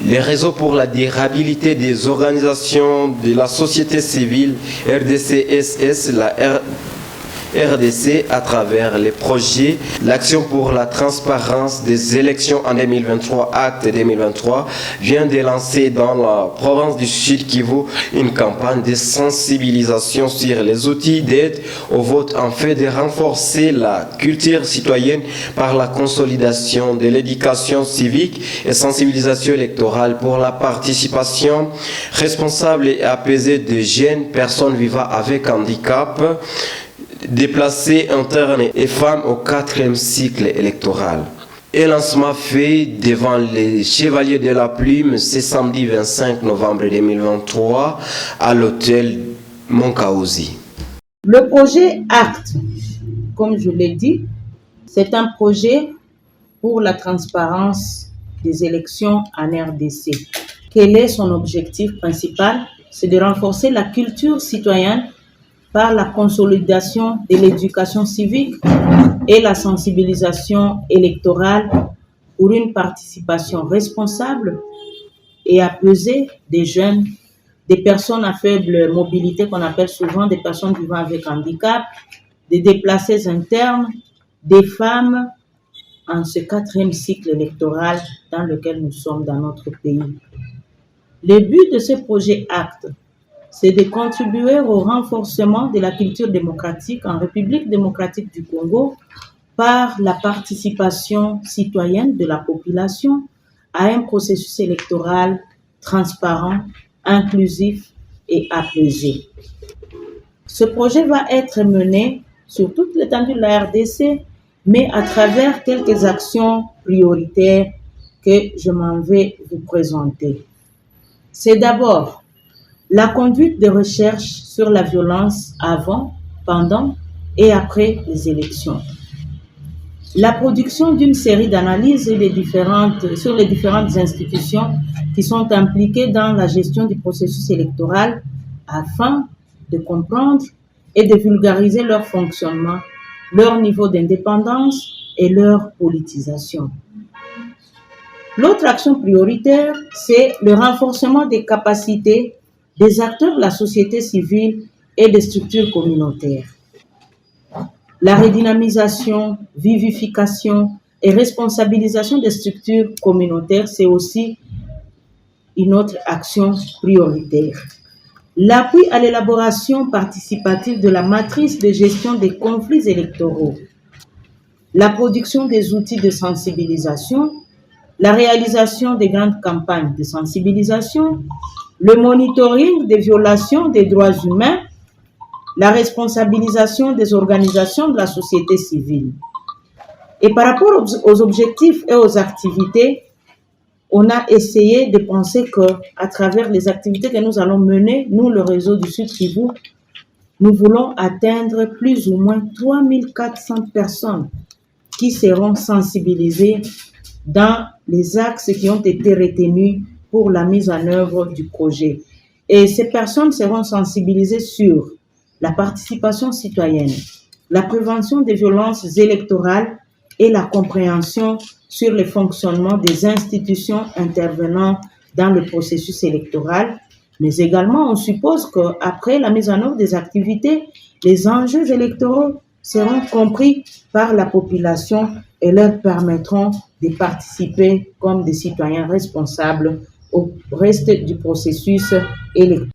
Les réseaux pour la durabilité des organisations de la société civile, RDCSS, la RDC, à travers les projets, l'Action pour la transparence des élections en 2023, acte 2023, vient de lancer dans la province du Sud Kivu une campagne de sensibilisation sur les outils d'aide au vote en fait de renforcer la culture citoyenne par la consolidation de l'éducation civique et sensibilisation électorale pour la participation responsable et apaisée de jeunes personnes vivant avec handicap, déplacés internes et femmes au 4e cycle électoral. Et lancement fait devant les Chevaliers de la Plume ce samedi 25 novembre 2023 à l'hôtel Monkaouzi. Le projet ACT, comme je l'ai dit, c'est un projet pour la transparence des élections en RDC. Quel est son objectif principal? C'est de renforcer la culture citoyenne par la consolidation de l'éducation civique et la sensibilisation électorale pour une participation responsable et apaisée des jeunes, des personnes à faible mobilité qu'on appelle souvent des personnes vivant avec handicap, des déplacés internes, des femmes en ce 4e cycle électoral dans lequel nous sommes dans notre pays. Le but de ce projet ACT, c'est de contribuer au renforcement de la culture démocratique en République démocratique du Congo par la participation citoyenne de la population à un processus électoral transparent, inclusif et apaisé. Ce projet va être mené sur toute l'étendue de la RDC, mais à travers quelques actions prioritaires que je m'en vais vous présenter. C'est d'abord la conduite des recherches sur la violence avant, pendant et après les élections. La production d'une série d'analyses sur les différentes institutions qui sont impliquées dans la gestion du processus électoral afin de comprendre et de vulgariser leur fonctionnement, leur niveau d'indépendance et leur politisation. L'autre action prioritaire, c'est le renforcement des capacités des acteurs de la société civile et des structures communautaires. La redynamisation, vivification et responsabilisation des structures communautaires, c'est aussi une autre action prioritaire. L'appui à l'élaboration participative de la matrice de gestion des conflits électoraux, la production des outils de sensibilisation, la réalisation des grandes campagnes de sensibilisation, le monitoring des violations des droits humains, la responsabilisation des organisations de la société civile. Et par rapport aux objectifs et aux activités, on a essayé de penser qu'à travers les activités que nous allons mener, nous, le réseau du Sud Kivu, nous voulons atteindre plus ou moins 3400 personnes qui seront sensibilisées dans les axes qui ont été retenus pour la mise en œuvre du projet. Et ces personnes seront sensibilisées sur la participation citoyenne, la prévention des violences électorales et la compréhension sur le fonctionnement des institutions intervenant dans le processus électoral. Mais également, on suppose qu'après la mise en œuvre des activités, les enjeux électoraux seront compris par la population et leur permettront de participer comme des citoyens responsables au reste du processus électoral.